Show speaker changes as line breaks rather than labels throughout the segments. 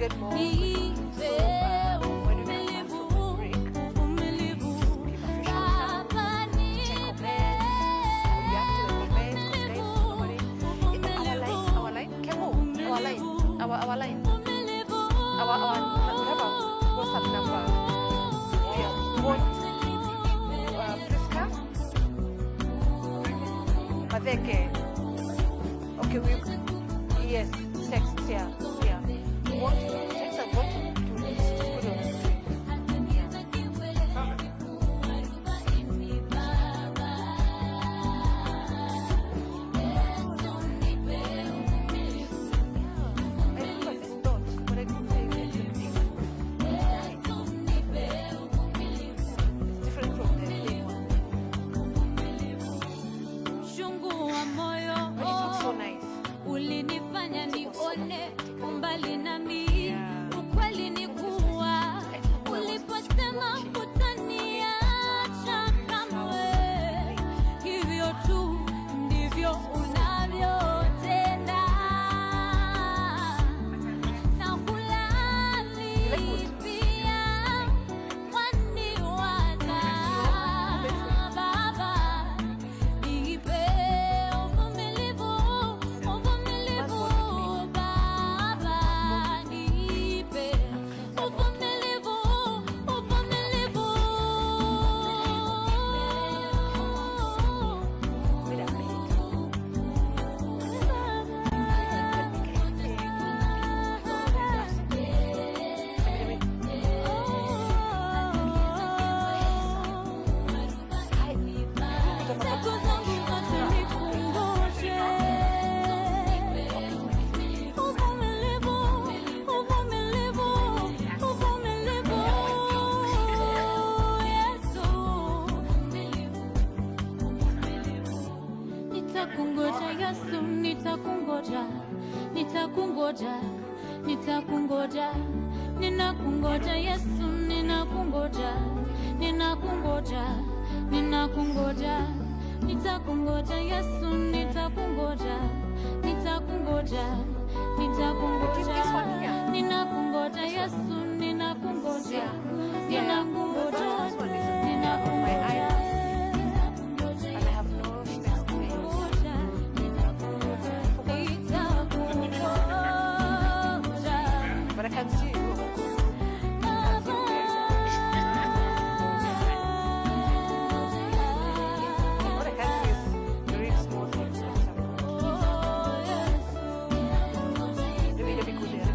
get more. So when we come from the break, give a facial time, check comments, react to the comments, because guys, our line, Kemo, our line, we have a WhatsApp number. Yeah, we want Priska, Madeke. Okay, yes, text, yeah. We want text and what to put on the screen.
Ulinifanya nione umbali nami, ukweli ni kuwa uliposema hutaniacha kamwe, hivyo tu ndivyo unavyotenda. Na hulali pia waniwaza Baba, nipe uvumilivu Baba, nipe uvumilivu. Siku zangu zote nikungoje. Uvumilivu. Yesu. Nitakungoja Yesu, nitakungoja. Ninakungoja Yesu, ninakungoja. Nitakungoja Yesu, nitakungoja. Ninakungoja Yesu, ninakungoja.
And I have no space to but I can see you. What I can see is you read small things. Let me go there.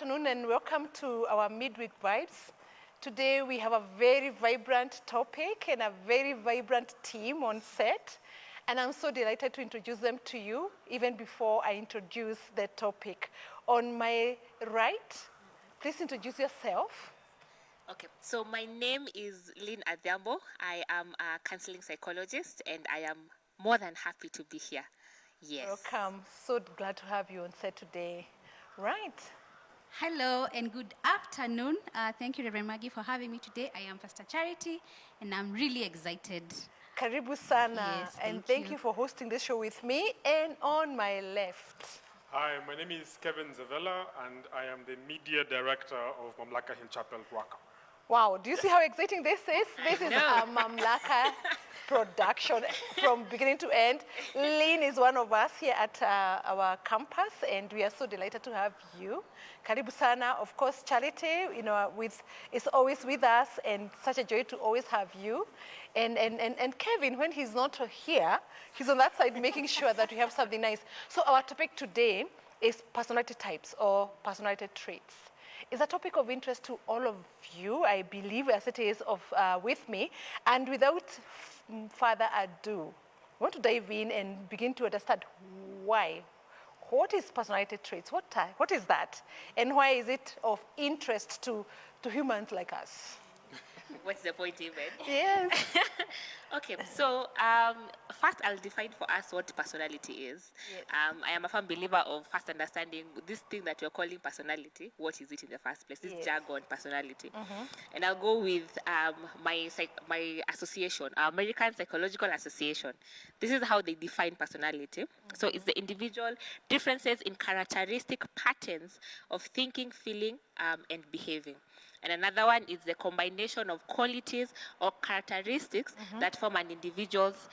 afternoon and welcome to our Midweek Vibes. Today we have a very vibrant topic and a very vibrant team on set. And I'm so delighted to introduce them to you even before I introduce the topic. On my right, please introduce yourself.
Okay, so my name is Lynn Adhiambo. I am a counseling psychologist and I am more than happy to be here. Yes.
Welcome. So glad to have you on set today. Right.
Hello and good afternoon. Thank you, Reverend Maggie, for having me today. I am Pastor Charity, and I'm really excited.
Karibu sana,
Yes,
and
thank
thank
you.
you for hosting this show with me. And on my left,
Hi, my name is Kevin Zavella, and I am the Media Director of Mamlaka Hill Chapel, Ruaka.
wow, do you see how exciting this is? This is a Mamlaka production from beginning to end. Lynn is one of us here at our campus, and we are so delighted to have you. Karibu sana. Of course, Charity, is always with us, and such a joy to always have you. And Kevin, when he's not here, he's on that side making sure that we have something nice. So our topic today is personality types or personality traits. It's a topic of interest to all of you, I believe, as it is with me. And without further ado, I want to dive in and begin to understand why. What is personality traits? What is that? And why is it of interest to humans like us?
What's the point even?
Yes.
Okay, so first I'll define for us what personality is.
Yes.
I am a firm believer of first understanding this thing that you're calling personality. What is it in the first place? This
Yes.
jargon, personality. And I'll go with my association, American Psychological Association. This is how they define personality. So it's the individual differences in characteristic patterns of thinking, feeling, and behaving. And another one is the combination of qualities or characteristics that form an individual's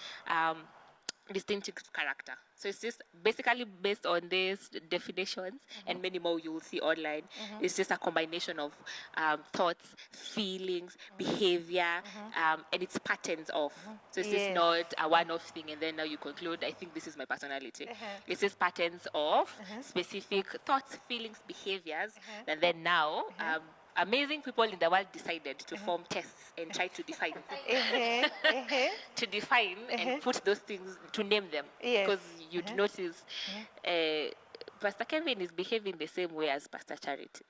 distinctive character. So it's just basically based on these definitions and many more you will see online. It's just a combination of thoughts, feelings, behavior, and its patterns of. So it's just
Yes.
not a one-off thing and then now you conclude, I think this is my personality. It's just patterns of specific thoughts, feelings, behaviors, and then now amazing people in the world decided to form tests and try to define to define and put those things, to name them.
Yes.
Because you'd notice Pastor Kevin is behaving the same way as Pastor Charity.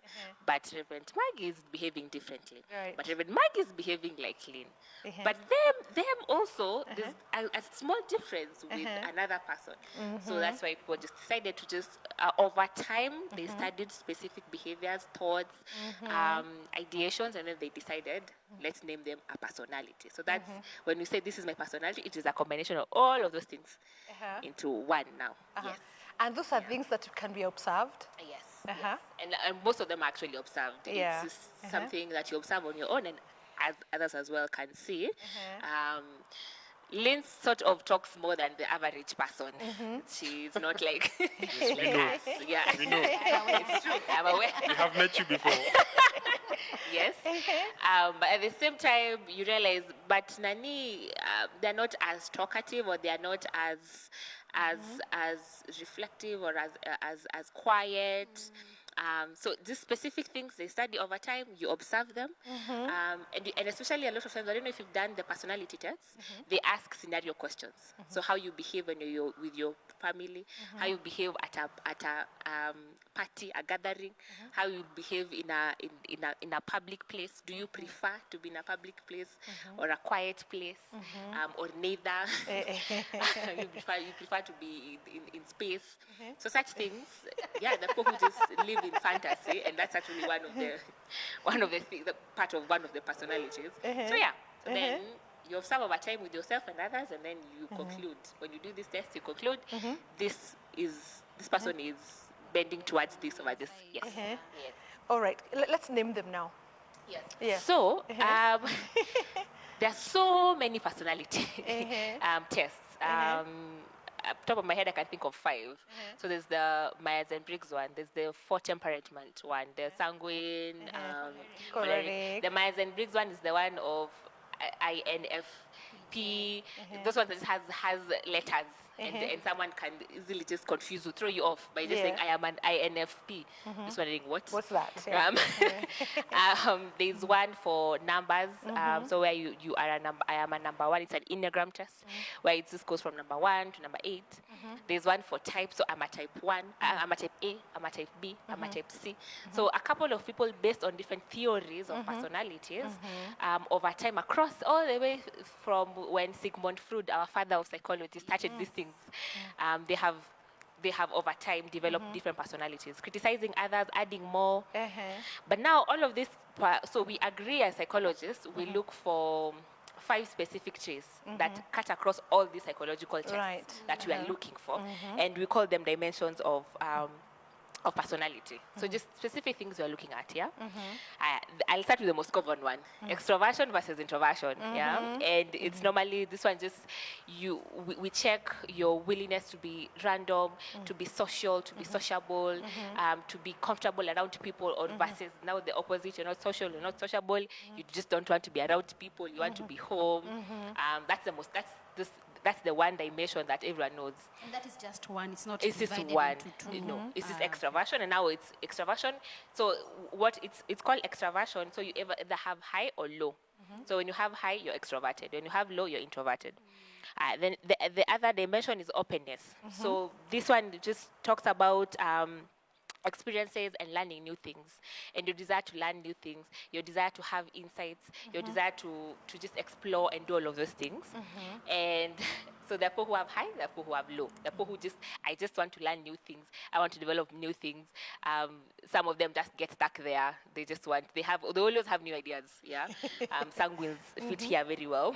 But Reverend Maggie is behaving differently.
Right.
But Reverend Maggie is behaving like Lynn. But them also, there's a small difference with another person. So that's why people just decided to just, over time, they studied specific behaviors, thoughts, ideations, and then they decided, let's name them a personality. So that's, when we say this is my personality, it is a combination of all of those things into one now. Yes.
And those are things that can be observed.
Yes.
Uh-huh.
Yes. And most of them are actually observed.
Yeah.
It's just something that you observe on your own and others as well can see. Lynn sort of talks more than the average person. She's not like...
Yes, we know.
Yeah.
We know.
It's true. I'm aware.
We have met you before.
Yes. But at the same time, you realize, but Nani, they're not as talkative or they're not as reflective or as quiet. So these specific things they study over time, you observe them, and especially a lot of times, I don't know if you've done the personality tests, they ask scenario questions. So how you behave when you're with your family, how you behave at a party, a gathering, how you behave in a public place. Do you prefer to be in a public place or a quiet place, or neither? you prefer to be in space. So such things, yeah, the people who just live in fantasy, and that's actually one of the personalities. So yeah, so then you observe over time with yourself and others, and then you conclude. When you do this test, you conclude this person is bending towards this or this. Yes. Yes.
All right, let's name them now.
Yes.
Yeah.
So there are so many personality tests. Top of my head, I can think of 5. So there's the Myers-Briggs one. There's the 4 temperament one. The sanguine.
Choleric.
The Myers-Briggs one is the one of INFP. Those ones that has letters. And someone can easily just confuse you, throw you off by just saying, I am an INFP. Just wondering, what's
that? Yeah.
There's one for numbers. So where you are a number, I am a number 1. It's an Enneagram test, where it just goes from number 1 to number 8. There's one for type. So I'm a type 1. I'm a type A. I'm a type B. I'm a type C. So a couple of people, based on different theories of personalities, over time, across all the way from when Sigmund Freud, our father of psychology, started these things, they have they have over time developed different personalities, criticizing others, adding more.
Uh-huh.
But now all of this, so we agree as psychologists, we look for 5 specific traits that cut across all these psychological tests
Right.
that we are looking for, and we call them dimensions of personality. So just specific things we're looking at, yeah? I'll start with the most common one, extroversion versus introversion, yeah? And it's normally, this one just, we check your willingness to be random, to be social, to be sociable, to be comfortable around people, or versus now the opposite, you're not social, you're not sociable, you just don't want to be around people, you want to be home. That's the one dimension that everyone knows.
And that is just one. It's not
It's just
divided
one.
into two.
No, it's just extraversion, and now it's extraversion. So what it's called extraversion. So you either have high or low. So when you have high, you're extroverted. When you have low, you're introverted. Then the other dimension is openness. So this one just talks about experiences and learning new things, and your desire to learn new things, your desire to have insights, your desire to just explore and do all of those things. And so there are people who have high, there are people who have low. There are people who I just want to learn new things, I want to develop new things. Some of them just get stuck there. They always have new ideas, yeah. Sanguines fit here very well.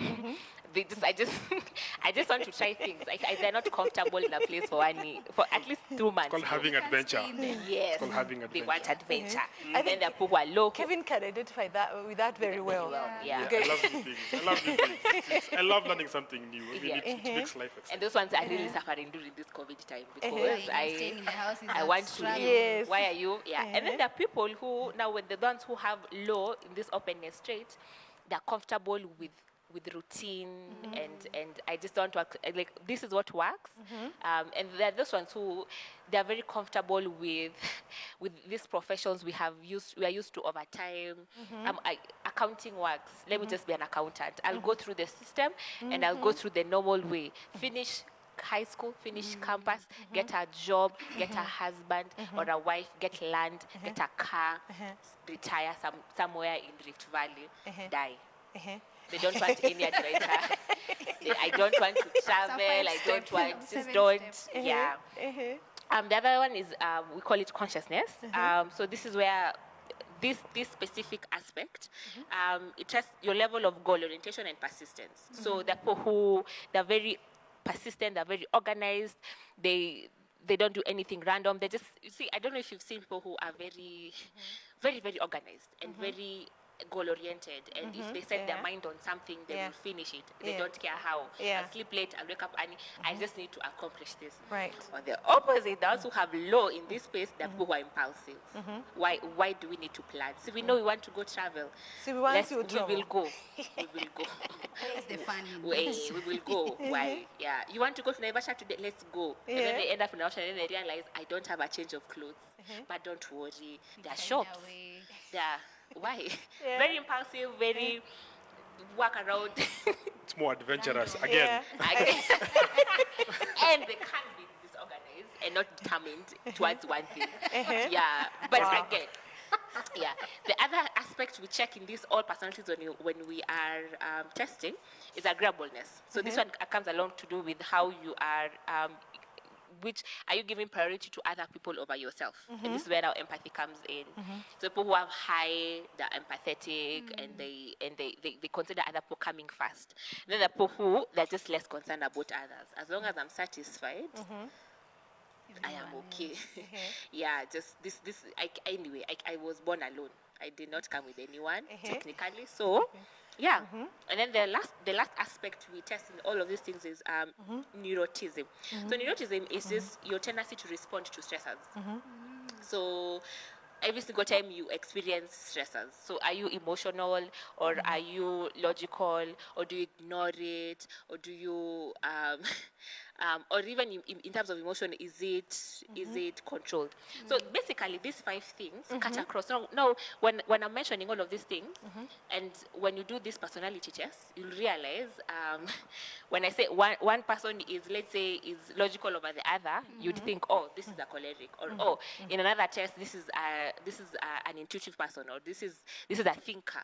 I just want to try things. They're not comfortable in a place for at least 2 months.
It's called having adventure.
Yes,
It's called having
they
adventure.
want adventure.
I
And then
think
there are people who are low.
Kevin can identify with that very well.
Yeah.
I love new things. I love learning something new. I mean, it makes life exciting.
And those ones are really suffering during this COVID time because
Staying in the house is
I
a
want to
struggle.
leave.
Yes.
Why are you? Yeah. And then there are people who, now with the ones who have low in this openness trait, they're comfortable with routine and I just don't work, like this is what works. And there are those ones who they're very comfortable with these professions we are used to over time. Accounting works. Let me just be an accountant. I'll go through the system and I'll go through the normal way. Finish high school, finish campus, get a job, get a husband or a wife, get land, get a car, retire somewhere in Rift Valley, die. They don't want any adventure. I don't want to travel. I don't want, just don't. Yeah. The other one is, we call it consciousness. So this is where this specific aspect, it tests your level of goal orientation and persistence. So the people who, they're very persistent, they're very organized, they don't do anything random. They just, you see, I don't know if you've seen people who are very, very, very organized and very goal-oriented, and if they set their mind on something, they will finish it. They don't care how. I'll sleep late, I'll wake up early. I just need to accomplish this.
Right.
On the opposite, those who have low in this space, they're people who are impulsive. Why do we need to plan? So we know we want to go travel.
So we want to
We
travel.
will go. We will go.
Where's the fun in
we
this?
will go. Why? Yeah. You want to go to Naivasha today? Let's go. And then they end up in Naivasha and then they realize, I don't have a change of clothes. But don't worry. There are shops. There. Why? Very impulsive, very walk around.
It's more adventurous. Again,
And they can't be disorganized and not determined towards one thing. Yeah, but again, the other aspect we check in these all personalities when we are testing is agreeableness. So this one comes along to do with how you are. Which are you giving priority to other people over yourself? And this is where our empathy comes in. So people who have high, they're empathetic, and they consider other people coming first. Then the people who they're just less concerned about others. As long as I'm satisfied, I am okay. Yeah, just this. Anyway, I was born alone. I did not come with anyone technically. So. Yeah, and then the last aspect we test in all of these things is neurotism. So neurotism is just your tendency to respond to stressors. So every single time you experience stressors, so are you emotional or are you logical, or do you ignore it, or do you or even in terms of emotion, is it controlled? So basically, these 5 things cut across. Now, when I'm mentioning all of these things, and when you do this personality test, you'll realize when I say one person is, let's say, is logical over the other, you'd think, oh, this is a choleric, or oh, in another test, this is an intuitive person, or this is a thinker,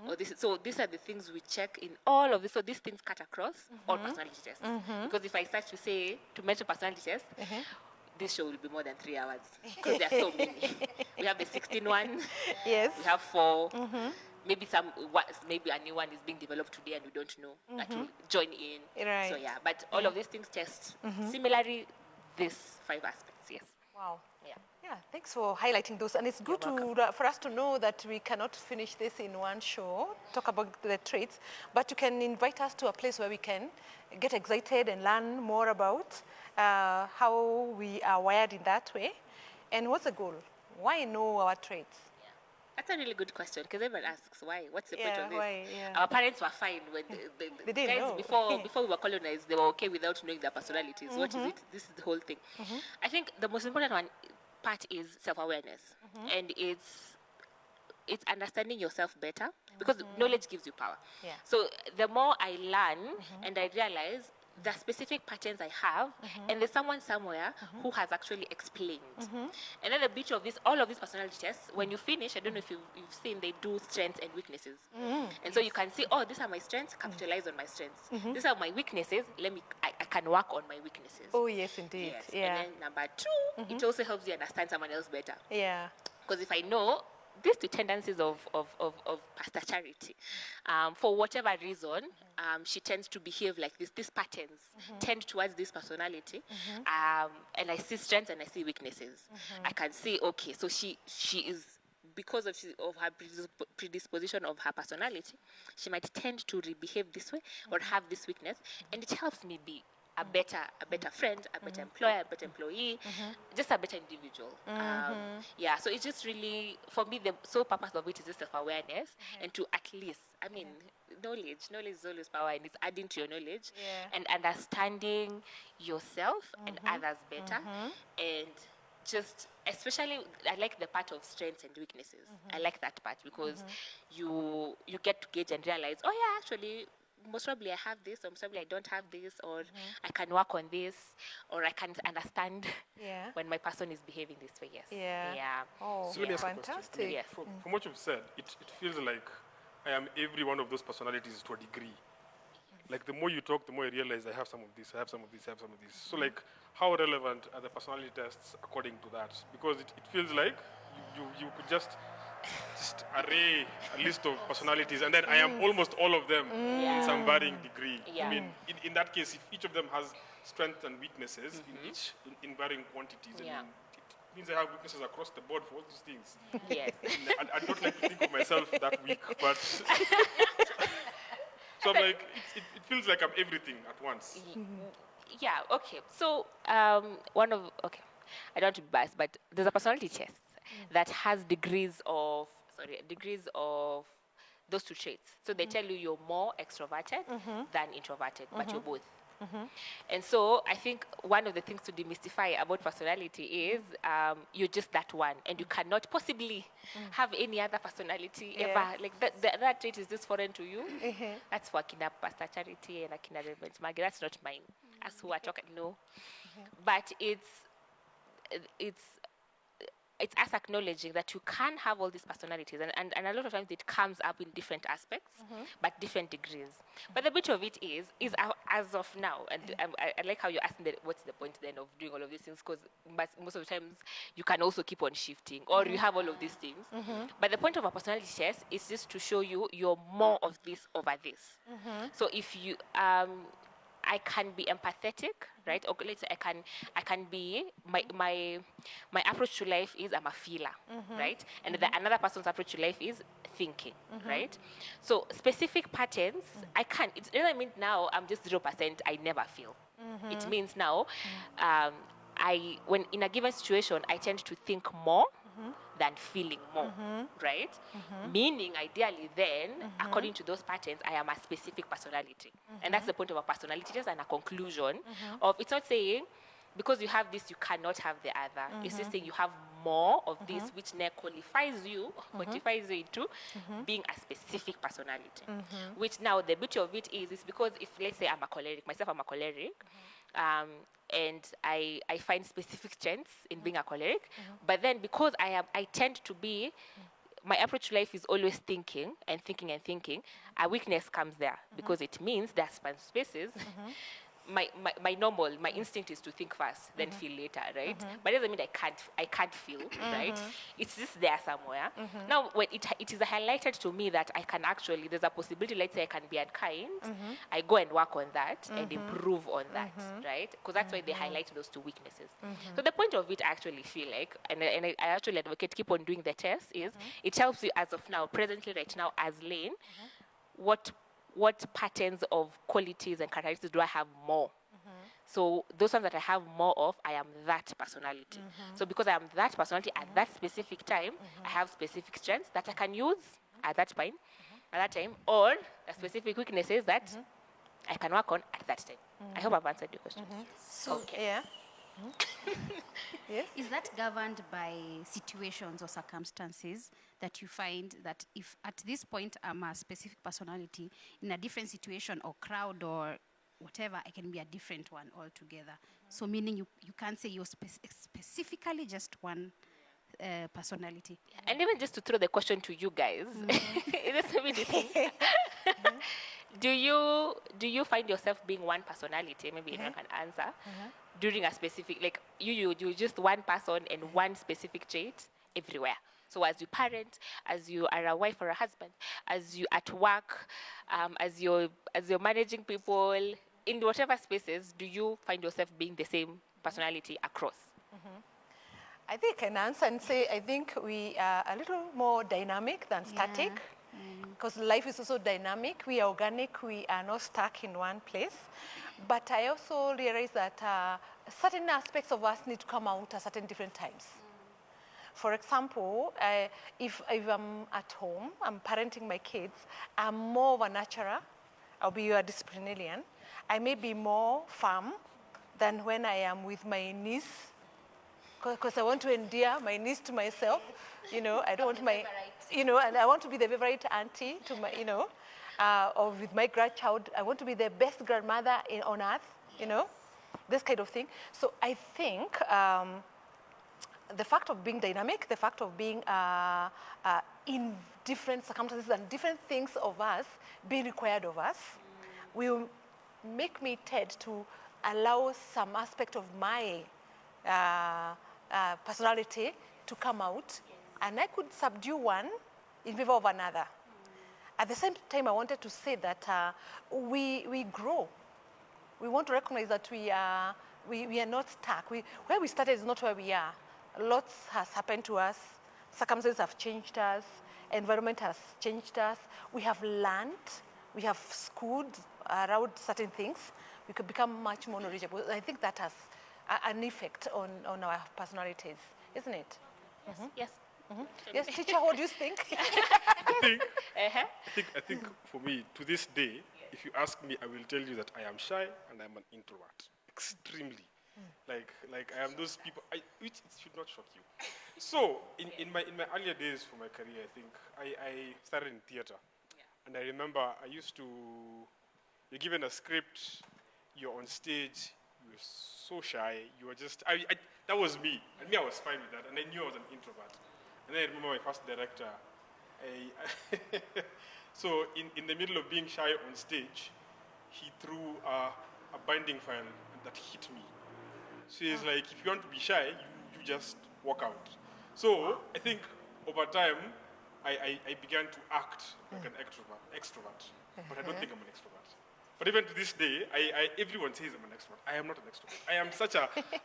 or this. So these are the things we check in all of this. So these things cut across all personality tests. Because if I start to mention personality tests, this show will be more than 3 hours because there are so many. We have the 16 one.
Yes.
We have 4. Maybe maybe a new one is being developed today and we don't know that will join in.
Right.
So yeah, but all of these things test similarly these 5 aspects. Yes.
Wow.
Yeah.
Yeah, thanks for highlighting those. And it's good for us to know that we cannot finish this in one show, talk about the traits, but you can invite us to a place where we can get excited and learn more about how we are wired in that way. And what's the goal? Why know our traits?
That's a really good question because everyone asks why. What's the point of this?
Why? Yeah.
Our parents were fine when
They didn't
guys
know.
before we were colonized. They were okay without knowing their personalities. What is it? This is the whole thing. I think the most important part is self-awareness, and it's understanding yourself better because knowledge gives you power.
Yeah.
So the more I learn and I realize the specific patterns I have, and there's someone somewhere who has actually explained. And then the beauty of this, all of these personality tests, when you finish, I don't know if you've seen, they do strengths and weaknesses. And so you can see, oh, these are my strengths, capitalize on my strengths. These are my weaknesses, I can work on my weaknesses.
Oh, yes, indeed.
Yes.
Yeah.
And then number 2, it also helps you understand someone else better.
Yeah.
Because if I know these 2 tendencies of Pastor Charity, for whatever reason, she tends to behave like this. These patterns tend towards this personality, and I see strengths and I see weaknesses. I can see, okay, so she is, because of her predisposition of her personality, she might tend to behave this way or have this weakness, and it helps me be a better friend, a better employer, a better employee, just a better individual. Yeah, so it's just really, for me, the sole purpose of it is just self-awareness and to at least, I mean, knowledge is always power, and it's adding to your knowledge and understanding yourself and others better, and just, especially, I like the part of strengths and weaknesses. I like that part because you get to gauge and realize, oh yeah, actually, most probably I have this, or most probably I don't have this, or I can work on this, or I can understand when my person is behaving this way. Yes.
Yeah. Oh,
So let me ask you a question.
fantastic.
Yes.
From what you've said, it feels like I am every one of those personalities to a degree. Like the more you talk, the more I realize I have some of this, I have some of this, I have some of this. So like, how relevant are the personality tests according to that? Because it feels like you could just array a list of personalities, and then I am almost all of them in some varying degree.
Yeah.
I mean, in that case, if each of them has strengths and weaknesses in varying quantities, I mean, it means I have weaknesses across the board for all these things.
Yes.
I don't like to think of myself that weak, but so I'm like, it feels like I'm everything at once.
Yeah, okay. So, I don't want to be biased, but there's a personality test that has degrees of those 2 traits. So they tell you you're more extroverted than introverted, but you're both. And so I think one of the things to demystify about personality is you're just that one, and you cannot possibly have any other personality ever. Like that trait is just foreign to you. That's for Akina Pastor Charity and Akina Reverend Maggie. That's not mine. As who are talking, no. But it's us acknowledging that you can have all these personalities, and a lot of times it comes up in different aspects, but different degrees. But the beauty of it is as of now, and I like how you're asking what's the point then of doing all of these things, because most of the times you can also keep on shifting, or you have all of these things. But the point of a personality test is just to show you you're more of this over this. So if you I can be empathetic, right? Or let's say I can be my approach to life is I'm a feeler, right? And another person's approach to life is thinking, right? So specific patterns, it doesn't mean now I'm just 0%, I never feel. It means now when in a given situation I tend to think more than feeling more, right? Meaning, ideally, then, according to those patterns, I am a specific personality. And that's the point of a personality test and a conclusion of, it's not saying, because you have this, you cannot have the other. It's just saying you have more of this, which now qualifies you into being a specific personality. Which now, the beauty of it is because if, let's say I'm a choleric, and I find specific strengths in being a choleric, but then because I tend to be, my approach to life is always thinking, a weakness comes there because it means there are spaces my instinct is to think first, then feel later, right? But it doesn't mean I can't feel, right? It's just there somewhere. Now, when it is highlighted to me that I can actually, there's a possibility, let's say I can be unkind, I go and work on that and improve on that, right? Because that's why they highlight those two weaknesses. So the point of it, I actually feel like, and I actually advocate keep on doing the test, is it helps you as of now, presently right now as Lane, what patterns of qualities and characteristics do I have more? So those ones that I have more of, I am that personality. So because I am that personality at that specific time, I have specific strengths that I can use at that time, or specific weaknesses that I can work on at that time. I hope I've answered your question.
So
Yeah.
is that governed by situations or circumstances that you find that if at this point I'm a specific personality, in a different situation or crowd or whatever, I can be a different one altogether? So meaning you can't say you're specifically just one personality.
And even just to throw the question to you guys, it is really think. Do you find yourself being one personality? Maybe you can answer during a specific, like you just one person and one specific trait everywhere. So as you parent, as you are a wife or a husband, as you at work, as you're managing people in whatever spaces, do you find yourself being the same personality across?
I think I can answer and say I think we are a little more dynamic than static, because life is also dynamic. We are organic. We are not stuck in one place. But I also realize that certain aspects of us need to come out at certain different times. For example, if I'm at home, I'm parenting my kids, I'm more of a nurturer. I'll be a disciplinarian. I may be more firm than when I am with my niece, because I want to endear my niece to myself. I don't want and I want to be the favorite auntie to my, or with my grandchild. I want to be the best grandmother on earth, this kind of thing. So I think the fact of being dynamic, the fact of being in different circumstances and different things of us being required of us will make me tend to allow some aspect of my personality to come out, and I could subdue one in favor of another. At the same time, I wanted to say that we grow. We want to recognize that we are not stuck. Where we started is not where we are. Lots has happened to us. Circumstances have changed us. Environment has changed us. We have learned. We have schooled around certain things. We could become much more knowledgeable. I think that has an effect on our personalities, isn't it?
Yes.
Yes, teacher, what do you think?
I think for me, to this day, if you ask me, I will tell you that I am shy and I'm an introvert, extremely. Like I am those people, which it should not shock you. So in my earlier days for my career, I think I started in theater, and I remember you're given a script, you're on stage, you're so shy, you were just that was me, and I was fine with that, and I knew I was an introvert. And then I remember my first director, so in the middle of being shy on stage, he threw a binding file that hit me. So he's like, if you want to be shy, you just walk out. So I think over time, I began to act like an extrovert, but I don't think I'm an extrovert. But even to this day, everyone says I'm an extrovert. I am not an extrovert. I am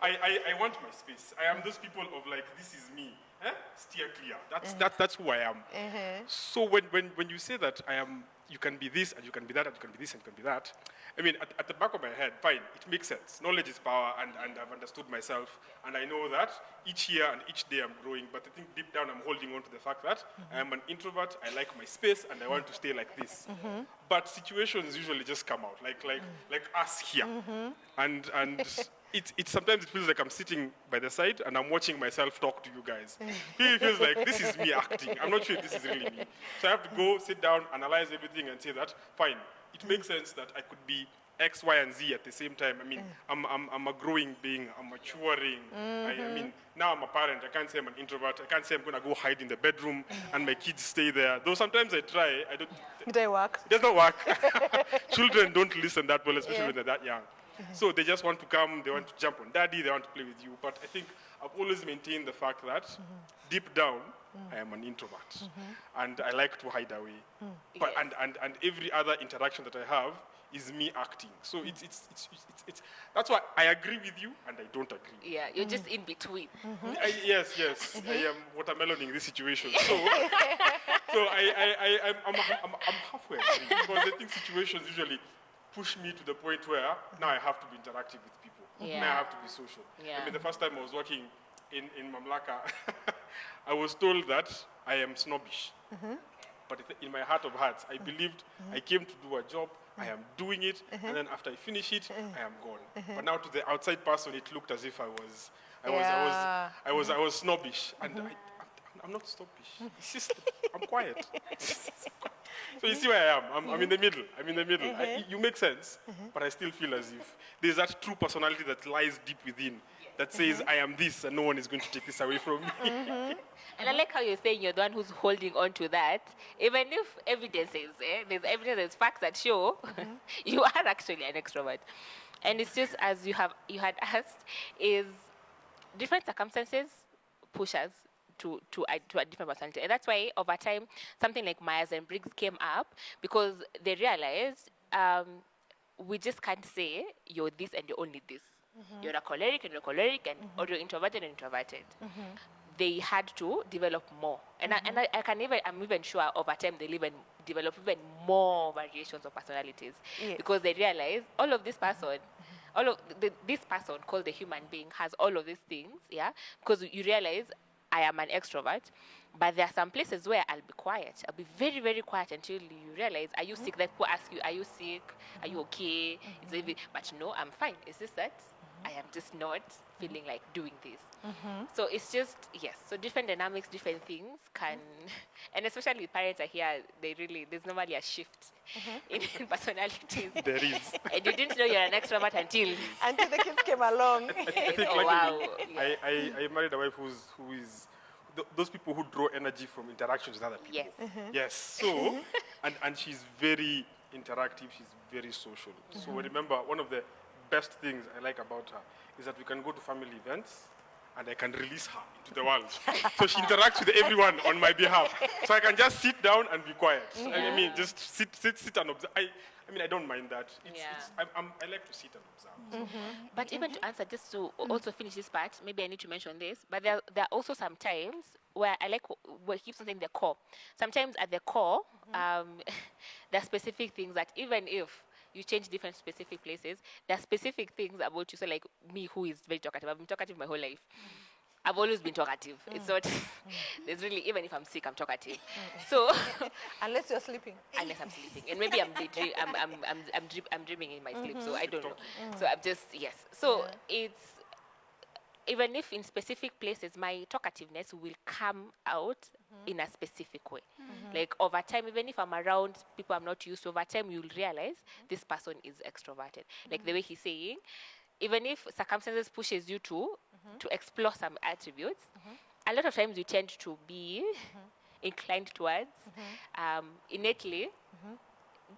I want my space. I am those people of like, this is me. Steer clear. That's who I am. So when you say that you can be this and you can be that and you can be this and you can be that, I mean, at the back of my head, fine, it makes sense. Knowledge is power, and I've understood myself, and I know that each year and each day I'm growing, but I think deep down I'm holding on to the fact that I am an introvert, I like my space, and I want to stay like this. But situations usually just come out, like us here. And it sometimes it feels like I'm sitting by the side and I'm watching myself talk to you guys. It feels like this is me acting. I'm not sure if this is really me. So I have to go, sit down, analyze everything and say that, fine, it makes sense that I could be X, Y, and Z at the same time. I mean, I'm a growing being, I'm maturing. I mean, now I'm a parent. I can't say I'm an introvert. I can't say I'm going to go hide in the bedroom and my kids stay there. Though sometimes I try.
Did I work?
It does not work. Children don't listen that well, especially when they're that young. So they just want to come, they want to jump on daddy, they want to play with you. But I think I've always maintained the fact that deep down, I am an introvert. And I like to hide away. But, and every other interaction that I have is me acting. So it's that's why I agree with you and I don't agree.
Yeah, you're just in between.
Yes. I am watermeloning this situation. So, I'm halfway because I think situations usually push me to the point where now I have to be interactive with people.
Yeah.
Now I have to be social.
Yeah.
I mean, the first time I was working in Mamlaka, I was told that I am snobbish. But in my heart of hearts, I believed I came to do a job, I am doing it, and then after I finish it, I am gone. But now to the outside person, it looked as if I was snobbish, and I'm not snobbish. It's just I'm quiet. So you see where I am. I'm in the middle. You make sense, but I still feel as if there's that true personality that lies deep within that says I am this, and no one is going to take this away from me.
And I like how you're saying you're the one who's holding on to that, even if evidence is, there's evidence, there's facts that show you are actually an extrovert. And it's just as you had asked, is different circumstances push us to a different personality. And that's why over time, something like Myers and Briggs came up because they realized we just can't say you're this and you're only this. You're a choleric and you're choleric, or you're introverted and introverted. They had to develop more. And I'm even sure over time they'll even develop even more variations of personalities.
Yes.
Because they realize all of this person, this person called the human being has all of these things, yeah? Because you realize I am an extrovert, but there are some places where I'll be quiet. I'll be very, very quiet until you realize, are you sick? That people ask you, are you sick? Are you okay? But no, I'm fine. It's just that I am just not feeling like doing this. So it's just, yes, so different dynamics, different things can, and especially parents are here, there's normally a shift in personalities.
There is.
And you didn't know you're an extrovert until
the kids came along.
I think
Oh,
luckily,
wow.
I married a wife who is those people who draw energy from interactions with other people.
Yes.
Yes. So, and she's very interactive. She's very social. So remember, one of the best things I like about her is that we can go to family events and I can release her into the world. So she interacts with everyone on my behalf. So I can just sit down and be quiet. I mean, just sit and observe. I don't mind that. I like to sit and observe.
But even to answer, just to also finish this part, maybe I need to mention this, but there are also some times where I like where it keeps something in the core. Sometimes at the core, there are specific things that even if you change different specific places, there are specific things about you. So like me, who is very talkative. I've been talkative my whole life. I've always been talkative. It's not, there's really, even if I'm sick, I'm talkative. So,
Unless you're sleeping.
unless I'm sleeping. And maybe I'm dreaming in my sleep, so I don't know. So I'm just, yes. So it's, even if in specific places, my talkativeness will come out in a specific way. Like over time, even if I'm around people I'm not used to, over time you'll realize this person is extroverted. Like the way he's saying, even if circumstances pushes you to explore some attributes, a lot of times you tend to be inclined towards innately.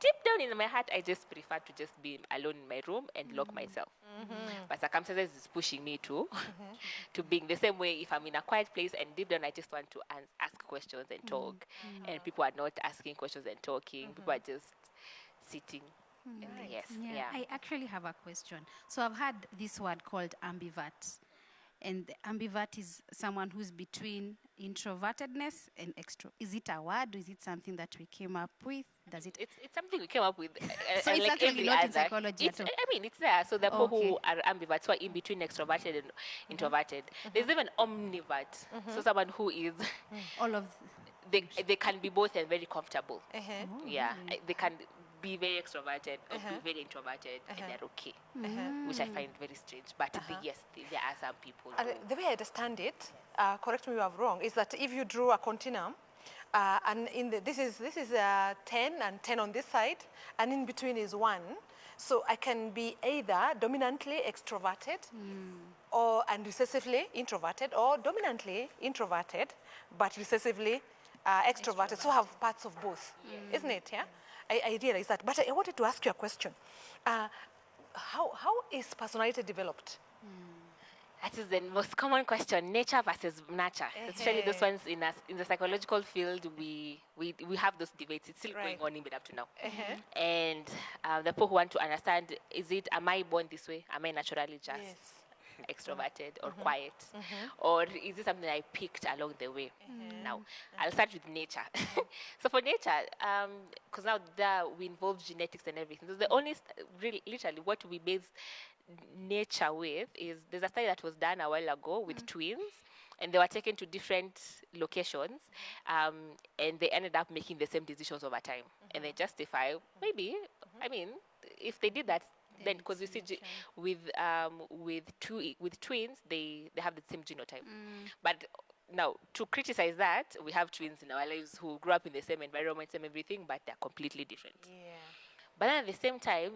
Deep down in my heart, I just prefer to just be alone in my room and lock myself. But circumstances is pushing me to being the same way. If I'm in a quiet place and deep down I just want to ask questions and talk, and people are not asking questions and talking, people are just sitting. And yes, yeah.
I actually have a question. So I've had this word called ambivert. And the ambivert is someone who's between introvertedness and extro. Is it a word or is it something that we came up with? Does it?
It's something we came up with.
So it's
like
actually
every
not in
other.
psychology at all?
It's there. So the people who
Okay.
are ambiverts, who are in between extroverted and introverted. There's even omnivert. So someone who is,
All of
they can be both and very comfortable. Yeah,
really?
they can be very extroverted or be very introverted, and they're okay, which I find very strange. But yes, there are some people.
The way I understand it, correct me if I'm wrong, is that if you drew a continuum, and this is 10 and 10 on this side, and in between is 1. So I can be either dominantly extroverted and recessively introverted, or dominantly introverted but recessively extroverted. So I have parts of both, isn't it? Yeah, I realize that. But I wanted to ask you a question. how is personality developed?
That is the most common question: nature versus nurture. Especially those ones in the psychological field, we have those debates. It's still
Right.
going on even up to now. And the people who want to understand: am I born this way? Am I naturally just
Yes.
extroverted or quiet, or is it something I picked along the way? Now, I'll start with nature. So for nature, because now there we involve genetics and everything. So the only really literally what we base nature with is there's a study that was done a while ago with twins, and they were taken to different locations, and they ended up making the same decisions over time, and they justify maybe. I mean, if they did that, then because you see with twins they have the same genotype, but now to criticize that, we have twins in our lives who grew up in the same environment, same everything, but they're completely different.
Yeah.
But then at the same time,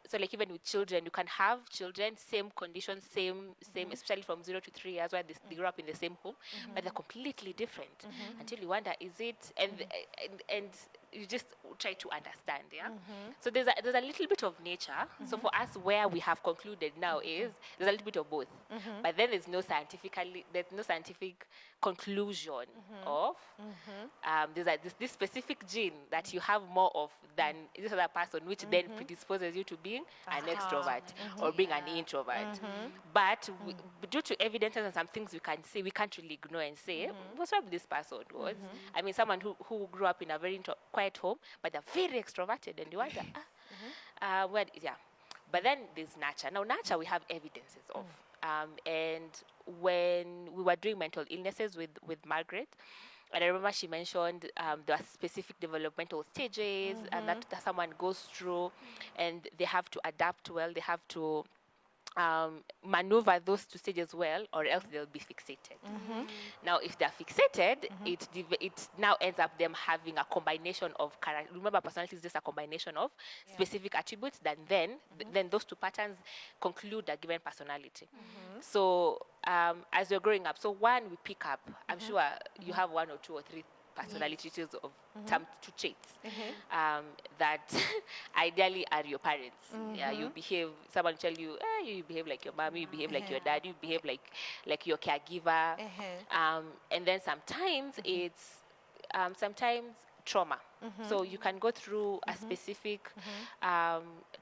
so like even with children, you can have children, same conditions, same, especially from 0 to 3 years, where they grow up in the same home, but they're completely different. Until you wonder, is it? And you just try to understand, yeah. So there's a little bit of nature. So for us, where we have concluded now is there's a little bit of both, but then there's no scientific conclusion of there's this specific gene that you have more of than this other person, which then predisposes you to being an extrovert or being an introvert. But due to evidences and some things we can say, we can't really ignore and say, what's wrong with this person was? I mean, someone who grew up in a very quiet home, but they're very extroverted, and you wonder, yeah. But then there's nurture. Now, nurture we have evidences of. And when we were doing mental illnesses with Margaret, and I remember she mentioned there are specific developmental stages and that someone goes through, and they have to adapt well, they have to maneuver those two stages well, or else they'll be fixated. Now, if they're fixated, it now ends up them having a combination of character. Remember, personality is just a combination of specific attributes. Then those two patterns conclude a given personality. So as you're growing up, so one we pick up. I'm sure you have 1 or 2 or 3 personality traits of two traits that ideally are your parents. Yeah, you behave. Someone tell you, you behave like your mom. You behave like your dad. You behave like your caregiver. And then sometimes it's sometimes trauma. So you can go through a specific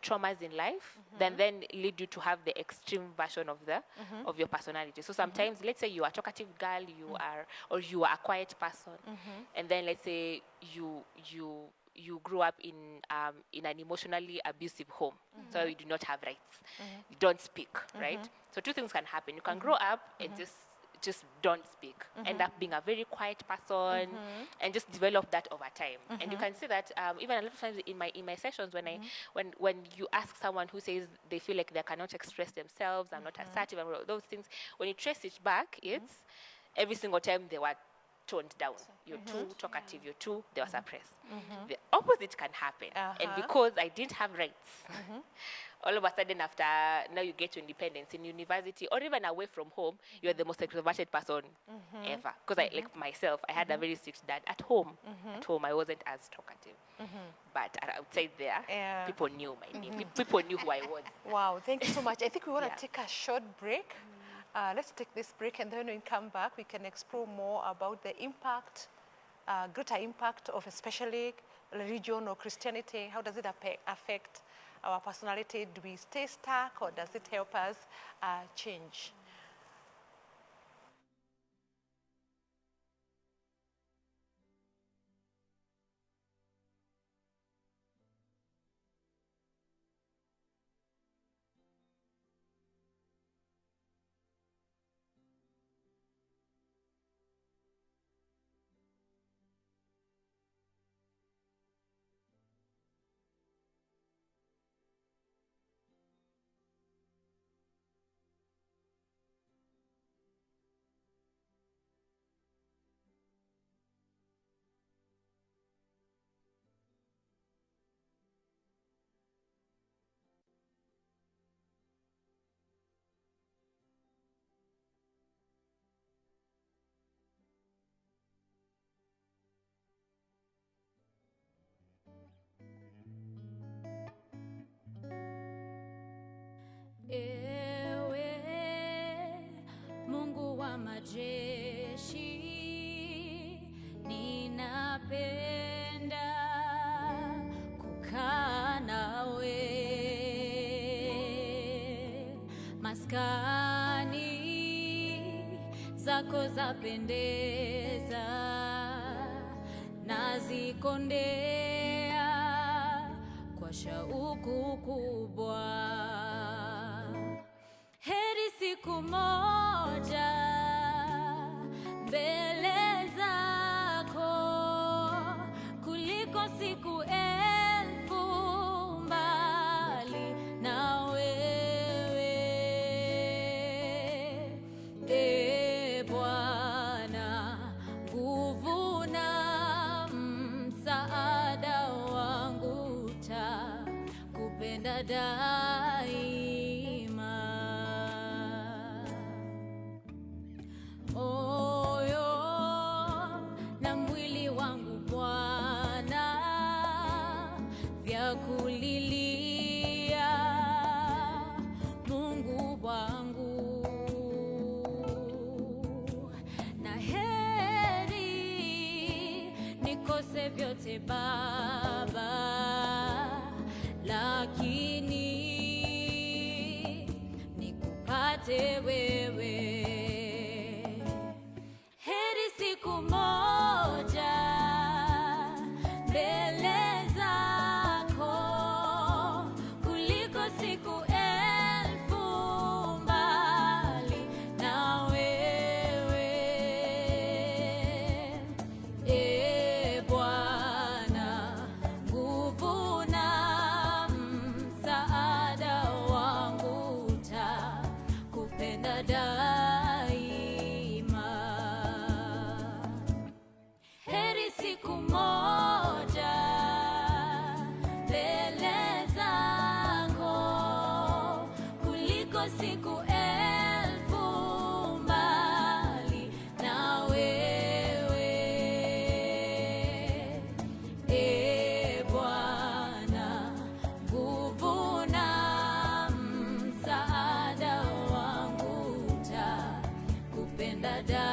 traumas in life, then lead you to have the extreme version of of your personality. So sometimes, let's say you are a talkative girl, you are a quiet person, and then let's say you grew up in an emotionally abusive home, so you do not have rights, you don't speak, right? So 2 things can happen. You can grow up and just don't speak, end up being a very quiet person, and just develop that over time. And you can see that even a lot of times in my sessions when you ask someone who says they feel like they cannot express themselves, I'm not assertive, and all those things, when you trace it back, it's every single time they were toned down. You're too talkative, they were suppressed. The opposite can happen. And because I didn't have rights, all of a sudden after now you get to independence in university or even away from home, you're the most extroverted person ever. Because I, like myself, I had a very strict dad at home. At home, I wasn't as talkative. But outside there, people knew my name. People knew who I was.
Wow, thank you so much. I think we want to take a short break. Let's take this break, and then when we come back, we can explore more about the impact, greater impact of especially religion or Christianity. How does it affect our personality? Do we stay stuck, or does it help us change?
majeshi, ninapenda kukaa nawe. Maskani zako zapendeza, nazikondea kwa shauku kubwa. Heri siku moja mbele zako kuliko siku elfu mbali na wewe. E Bwana, nguvu na msaada wangu, takupenda daima. Moyo na mwili wangu Bwana vyakulilia Mungu wangu, na heri nikose vyote Baba, lakini nikupate wewe. Heri siku moja mbele zako kuliko siku elfu mbali na wewe. E Bwana, nguvu na msaada wangu, takupenda daima. Heri siku moja mbele zako kuliko siku elfu mbali na wewe. E Bwana, nguvu na msaada wangu, takupenda daima.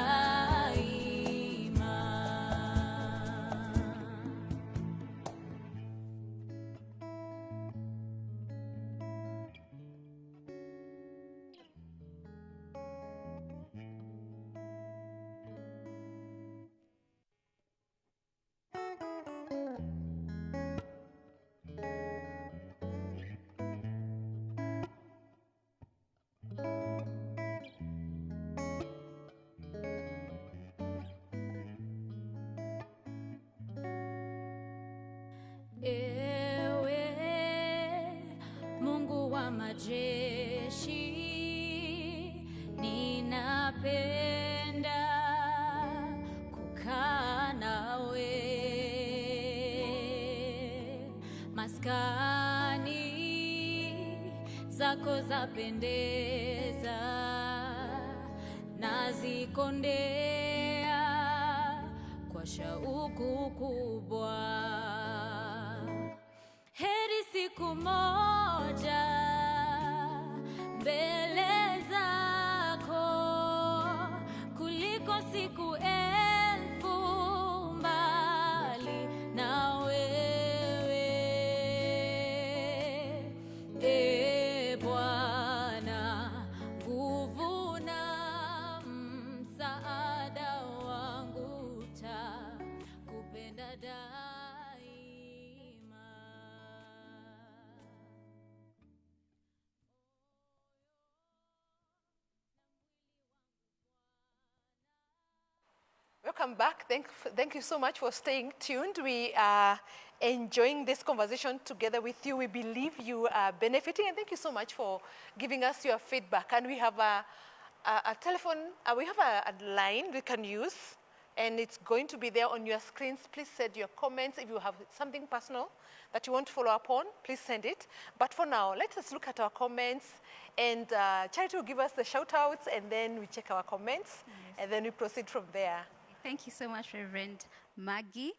Ewe Mungu wa majeshi, ninapenda kukaa nawe. Maskani zako zapendeza, nazikondea kwa shauku kubwa. Heri siku moja mbele zako kuliko siku elfu mbali na wewe. E Bwana, nguvu na msaada wangu, takupenda daima.
Welcome back. Thank you so much for staying tuned. We are enjoying this conversation together with you. We believe you are benefiting, and thank you so much for giving us your feedback. And we have a telephone, we have a line we can use, and it's going to be there on your screens. Please send your comments. If you have something personal that you want to follow up on, please send it. But for now, let us look at our comments, and Charity will give us the shout outs, and then we check our comments, and then we proceed from there.
Thank you so much, Reverend. Maggie.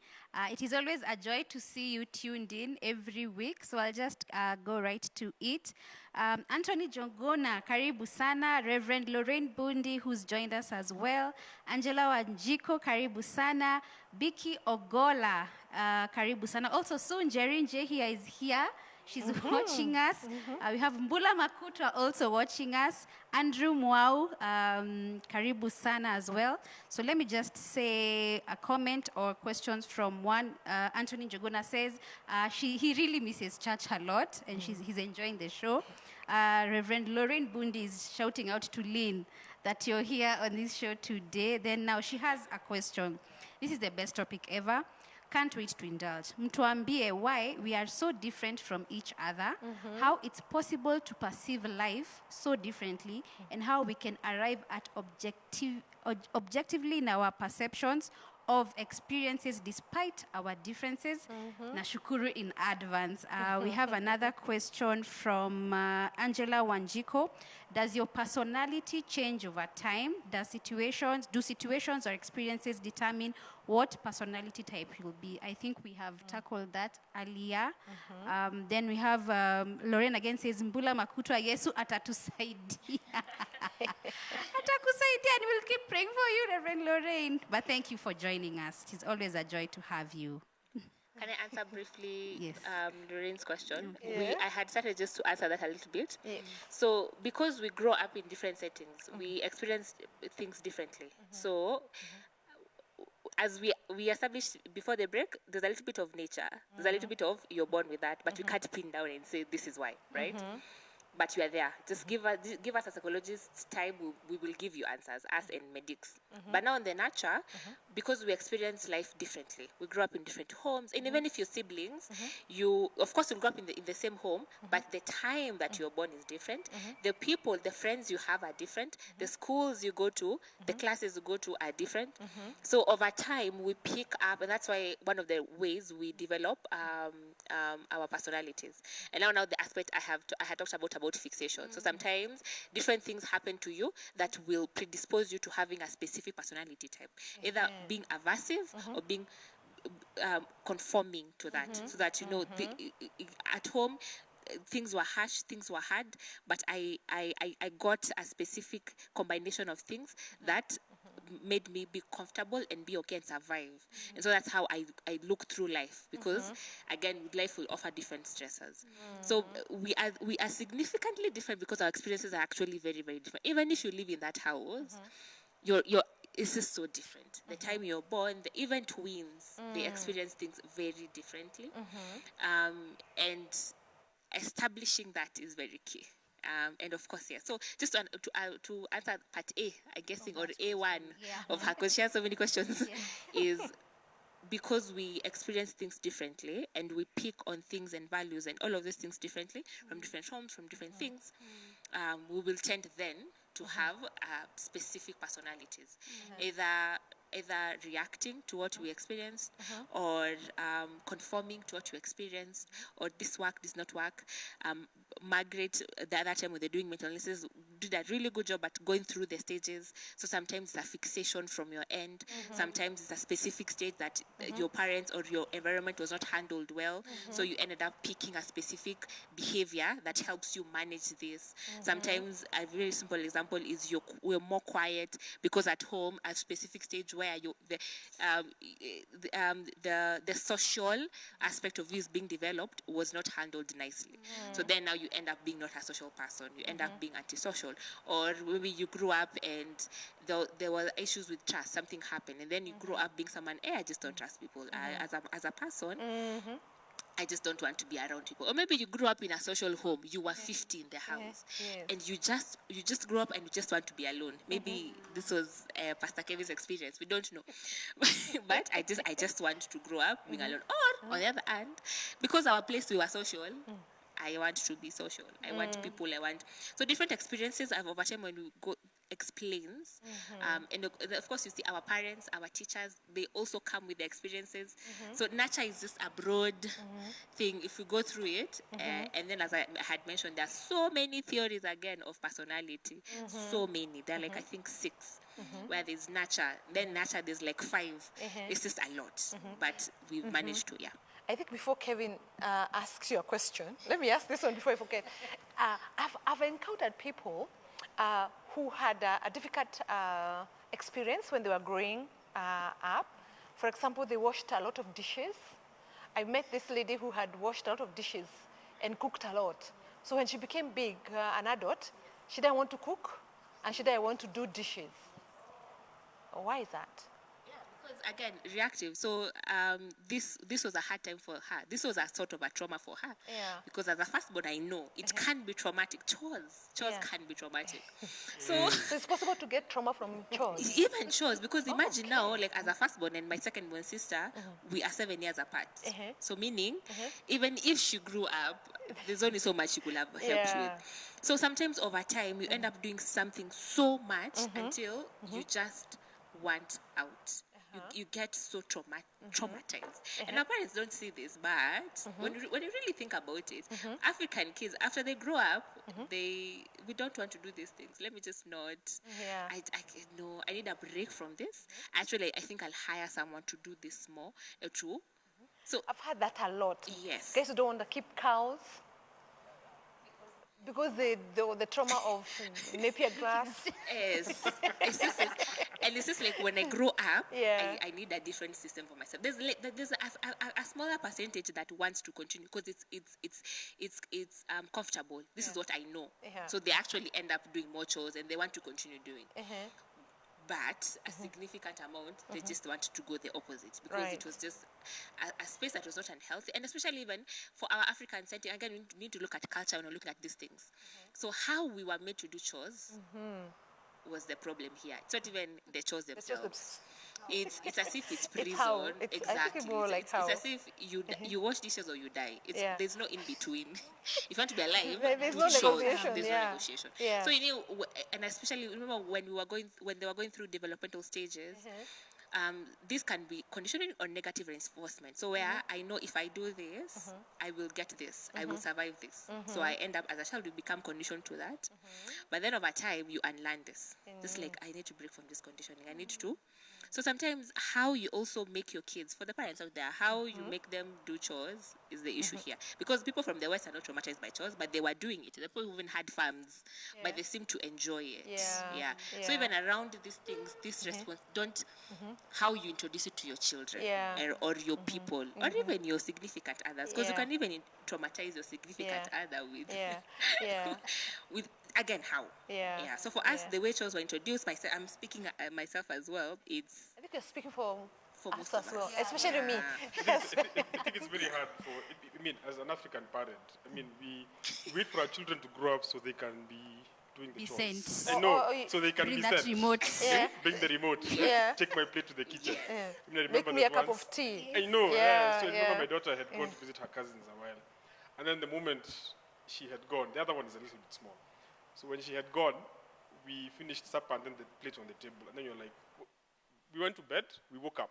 It is always a joy to see you tuned in every week, so I'll just go right to it. Anthony Jongona, karibu sana. Reverend Lorraine Bundi, who's joined us as well. Angela Wanjiko, karibu sana. Biki Ogola, karibu sana. Also, Soon Jerin Jehia is here. She's watching us. We have Mbula Makutra also watching us. Andrew Mwau, karibu sana as well. So let me just say a comment or questions from one. Anthony Njogona says he really misses church a lot and he's enjoying the show. Reverend Lorraine Bundi is shouting out to Lynn that you're here on this show today. Then now she has a question. This is the best topic ever. Can't wait to indulge. Mtuambie why we are so different from each other, how it's possible to perceive life so differently, and how we can arrive at objectively in our perceptions of experiences despite our differences. Nashukuru in advance. We have another question from Angela Wanjiko. Does your personality change over time? Do situations or experiences determine what personality type you'll be? I think we have tackled that earlier. Then we have Lorraine again says, Mbula Makutwa Yesu atatusaidia. Atakusaidia, and we'll keep praying for you, Reverend Lorraine. But thank you for joining us. It is always a joy to have you.
Can I answer briefly
Yes.
Lorraine's question?
Yeah.
I had started just to answer that a little bit.
Yes.
So because we grow up in different settings, we experience things differently. So as we established before the break, there's a little bit of nature. There's a little bit of you're born with that, but we can't pin down and say this is why, right? But you are there. Just give us as psychologists time. We will give you answers, us and medics. But now in the nurture, because we experience life differently, we grow up in different homes, and even if you're siblings, you of course will grow up in the same home, but the time that you're born is different. The people, the friends you have are different. The schools you go to, the classes you go to are different. So over time, we pick up, and that's why one of the ways we develop our personalities. And now the aspect I had talked about fixation. So sometimes different things happen to you that will predispose you to having a specific personality type, either being aversive or being conforming to that, so that at home things were harsh, things were hard, but I got a specific combination of things that made me be comfortable and be okay and survive. And so that's how I look through life, because again, life will offer different stressors. So we are significantly different because our experiences are actually very, very different. Even if you live in that house, it's just so different. The time you're born, even twins, they experience things very differently. And establishing that is very key. And of course, yeah. So just to answer part A, I guessing, or A1 of her, because she has so many questions, is because we experience things differently and we pick on things and values and all of these things differently from different homes, from different things, we will tend then to have specific personalities, either reacting to what we experienced, or conforming to what we experienced, or this work does not work. Margaret, the other time when they're doing mental analysis, did a really good job at going through the stages. So sometimes it's a fixation from your end. Sometimes it's a specific stage that your parents or your environment was not handled well. So you ended up picking a specific behavior that helps you manage this. Sometimes a very simple example is we're more quiet because at home, a specific stage where the social aspect of you is being developed was not handled nicely. So then now you end up being not a social person. You end up being antisocial. Or maybe you grew up and there were issues with trust. Something happened, and then you grew up being someone, I just don't trust people. As a person, I just don't want to be around people. Or maybe you grew up in a social home. You were 50 in the house, and you just grew up and you just want to be alone. Maybe this was Pastor Kevin's experience. We don't know, but I just want to grow up being alone. Or on the other hand, because our place we were social. I want to be social. I want people. So different experiences over time when we go explains. And of course, you see our parents, our teachers, they also come with their experiences. So nurture is just a broad thing if you go through it. And then, as I had mentioned, there are so many theories again of personality. So many. There are like, I think 6. Where there's nurture. Then nurture, there's like 5. It's just a lot. But we've managed to,
I think before Kevin asks you a question, let me ask this one before I forget. I've encountered people who had a difficult experience when they were growing up. For example, they washed a lot of dishes. I met this lady who had washed a lot of dishes and cooked a lot. So when she became big, an adult, she didn't want to cook and she didn't want to do dishes. Why is that?
Because again, reactive. So this was a hard time for her. This was a sort of a trauma for her. Because as a firstborn, I know it can be traumatic. Chores can be traumatic. So
it's possible to get trauma from chores.
Even chores, because imagine now, like as a firstborn and my second-born sister, we are 7 years apart. So meaning, even if she grew up, there's only so much she could have helped with. So sometimes over time, you end up doing something so much until you just want out. You get so traumatized. And our parents don't see this, but when you really think about it, African kids, after they grow up, we don't want to do these things. Let me just not. I need a break from this. Actually, I think I'll hire someone to do this more. True. So
I've had that a lot.
Yes.
Guys who don't want to keep cows. Because the trauma of Napier grass.
Yes. It's just like when I grow up, I need a different system for myself. There's a smaller percentage that wants to continue because it's comfortable. This is what I know. So they actually end up doing more chores and they want to continue doing. But a significant amount, they just want to go the opposite because it was just a space that was not unhealthy. And especially even for our African setting, again, we need to look at culture when we look at these things. So how we were made to do chores was the problem here. It's not even the chores themselves. It's as if it's prison. Exactly. It's as if you wash dishes or you die. There's no in between. If you want to be alive,
there's no negotiation.
There's no negotiation. So you know, and especially remember when they were going through developmental stages. This can be conditioning or negative reinforcement. So where I know if I do this, I will get this, I will survive this. So I end up as a child, you become conditioned to that. But then over time, you unlearn this. Just like I need to break from this conditioning. I need to. So sometimes how you also make your kids, for the parents out there, how you make them do chores is the issue here. Because people from the West are not traumatized by chores, but they were doing it. The people who even had farms, but they seem to enjoy it. So even around these things, this response, don't, how you introduce it to your children or your people, or even your significant others. Because you can even traumatize your significant other with, with again, how? So for us, the way chores were introduced, myself, I'm speaking myself as well.
I think you're speaking for
most
us
of
as well,
us.
especially me.
I think it's very hard for, I mean, as an African parent, I mean, we wait for our children to grow up so they can be doing the chores.
Sent.
I know, so they can
Bring
be
that
sent.
remote.
Bring the remote. Take my plate to the kitchen. I mean, I remember
Make me a
that
cup
once.
of tea.
I know. So I remember my daughter had gone to visit her cousins a while. And then the moment she had gone, the other one is a little bit small. So when she had gone, we finished supper and then the plate on the table. And then you're like, we went to bed, we woke up.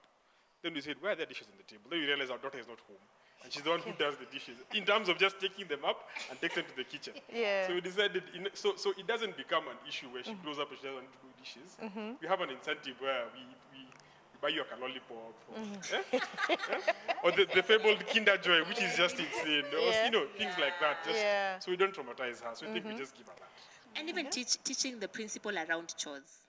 Then we said, where are the dishes on the table? Then we realized our daughter is not home. And she's the one who does the dishes, in terms of just taking them up and takes them to the kitchen. So we decided, so it doesn't become an issue where she grows up and she doesn't want to do dishes. We have an incentive where we buy you a lollipop, or the fabled Kinder Joy, which is just insane. Or, you know, things like that. Just, so we don't traumatize her. So I think we just give her that.
And even teaching the principle around chores.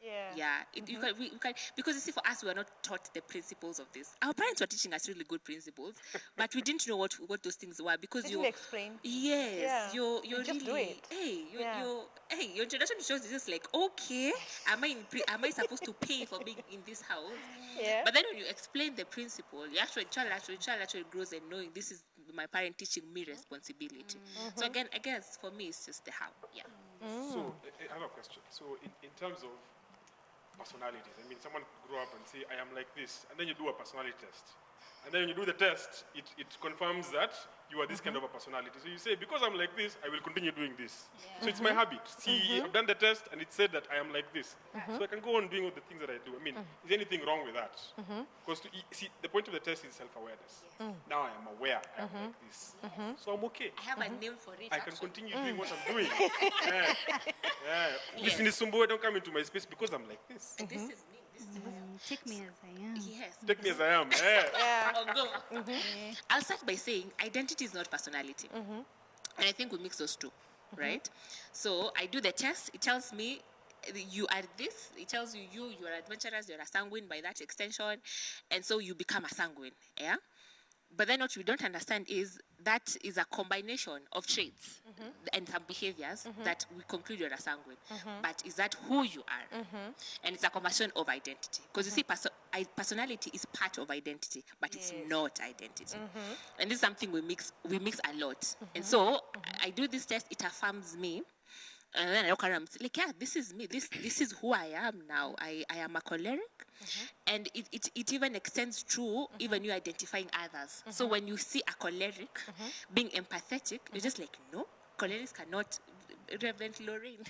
You can, because you see, for us, we were not taught the principles of this. Our parents were teaching us really good principles, but we didn't know what those things were because
you explain.
Yes, you're
just
really. Your introduction to chores is just like, okay, am I supposed to pay for being in this house? But then when you explain the principle, child actually grows and knowing this is my parent teaching me responsibility. So again, I guess for me it's just the how.
So I have a question. So in terms of personalities, I mean, someone could grow up and say, I am like this, and then you do a personality test, And then when you do the test, it confirms that you are this kind of a personality. So you say, because I'm like this, I will continue doing this. So it's my habit. See, I've done the test and it said that I am like this. So I can go on doing all the things that I do. I mean, is anything wrong with that? Because see, the point of the test is self-awareness. Now I am aware I am like this. So I'm okay.
I have a name for it.
I can
actually.
continue doing what I'm doing. Listen, don't come into my space because I'm like this.
This is me. This is who I am.
Take me as I am.
Yes.
Take me as I am.
I'll go. I'll start by saying identity is not personality. And I think we mix those two, right? So I do the test. It tells me you are this. It tells you you are adventurous, you're a sanguine by that extension. And so you become a sanguine, yeah? But then what we don't understand is that is a combination of traits and some behaviors that we conclude you're a sanguine. But is that who you are? And it's a combination of identity. Because you see, personality is part of identity, but it's not identity. And this is something we mix a lot. And so I do this test, it affirms me. And then I look around, like, yeah, this is me. This is who I am now. I am a choleric. And it even extends to even you identifying others. So when you see a choleric being empathetic, you're just like, no, cholerics cannot, Reverend Lorraine,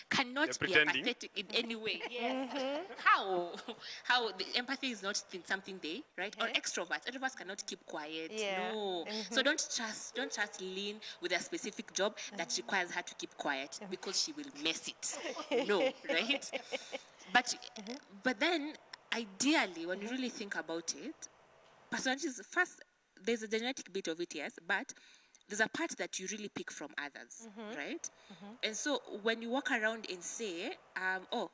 cannot be empathetic in any way. Yes. How? The empathy is not something they, right? Or extroverts. Extroverts cannot keep quiet. No. So don't just lean with a specific job that requires her to keep quiet because she will mess it. No, right? But then, ideally, when you really think about it, personalities, first, there's a genetic bit of it, yes, but there's a part that you really pick from others, right? And so when you walk around and say,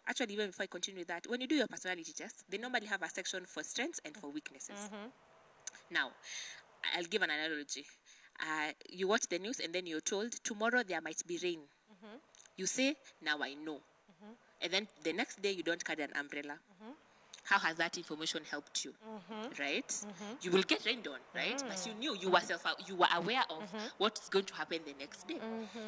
actually, even before I continue with that, when you do your personality test, they normally have a section for strengths and for weaknesses. Now, I'll give an analogy. You watch the news and then you're told, tomorrow there might be rain. You say, now I know. And then the next day you don't carry an umbrella. How has that information helped you, right? You will get rained on, right? But you knew, you were aware of what's going to happen the next day.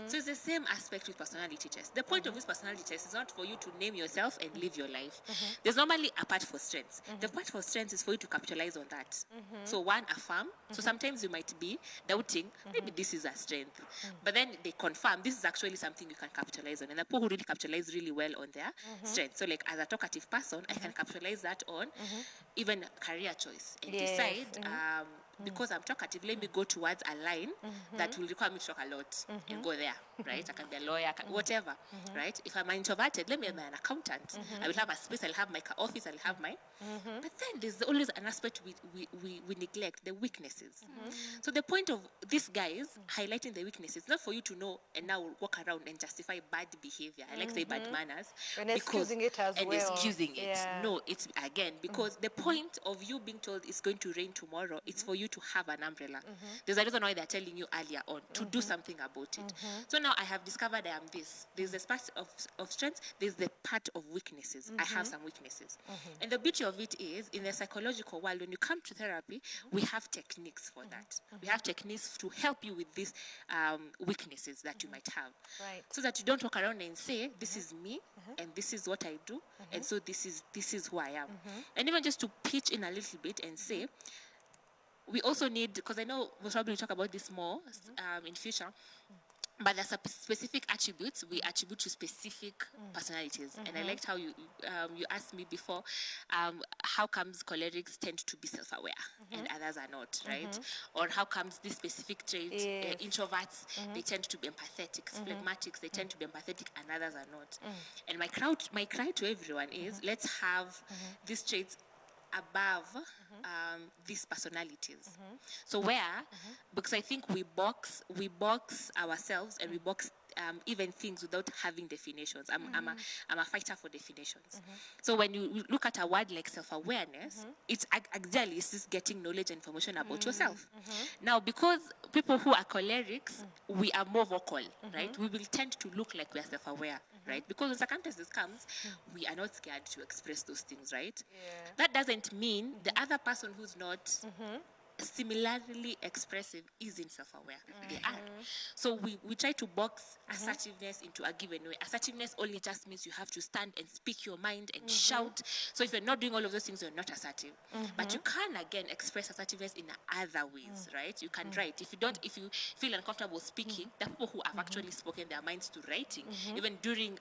So it's the same aspect with personality test. The point of this personality test is not for you to name yourself and live your life. There's normally a part for strengths. The part for strengths is for you to capitalize on that. So one, affirm. So sometimes you might be doubting, maybe this is a strength. But then they confirm this is actually something you can capitalize on. And the people who really capitalize really well on their strengths. So like as a talkative person, I can capitalize that on even career choice and decide because I'm talkative, let me go towards a line that will require me to talk a lot and go there, right? I can be a lawyer, whatever, right? If I'm introverted, let me be an accountant. I will have a space, I'll have my office, I'll have my... But then there's always an aspect we neglect, the weaknesses. So the point of these guys highlighting the weaknesses, not for you to know and now walk around and justify bad behavior. I like to say bad manners.
And excusing it as well.
And excusing it.
Yeah.
No, it's again, because the point of you being told it's going to rain tomorrow, it's for you to have an umbrella. There's a reason why they're telling you earlier on to do something about it. So now I have discovered I am this. There's the part of strengths, there's the part of weaknesses. I have some weaknesses. And the beauty of it is, in the psychological world, when you come to therapy, we have techniques for that. We have techniques to help you with these weaknesses that you might have.
Right.
So that you don't walk around and say, this is me, and this is what I do, and so this is who I am. And even just to pitch in a little bit and say, we also need, because I know we'll probably talk about this more in future, but there's specific attributes we attribute to specific personalities. And I liked how you asked me before, how comes cholerics tend to be self-aware and others are not, right? Or how comes this specific trait, introverts, they tend to be empathetic, phlegmatics, they tend to be empathetic and others are not. And my cry to everyone is, let's have these traits above these personalities. So because I think we box ourselves and we box even things without having definitions. I'm a fighter for definitions. So when you look at a word like self-awareness, it's actually just getting knowledge and information about yourself. Now, because people who are cholerics, we are more vocal, right? We will tend to look like we are self-aware, right? Because when circumstances comes, we are not scared to express those things, right? That doesn't mean the other person who's not similarly expressive isn't self-aware. They are. So we try to box assertiveness into a given way. Assertiveness only just means you have to stand and speak your mind and shout. So if you're not doing all of those things, you're not assertive. But you can again express assertiveness in other ways, right? You can write. If you feel uncomfortable speaking, there are people who have actually spoken their minds to writing. Even during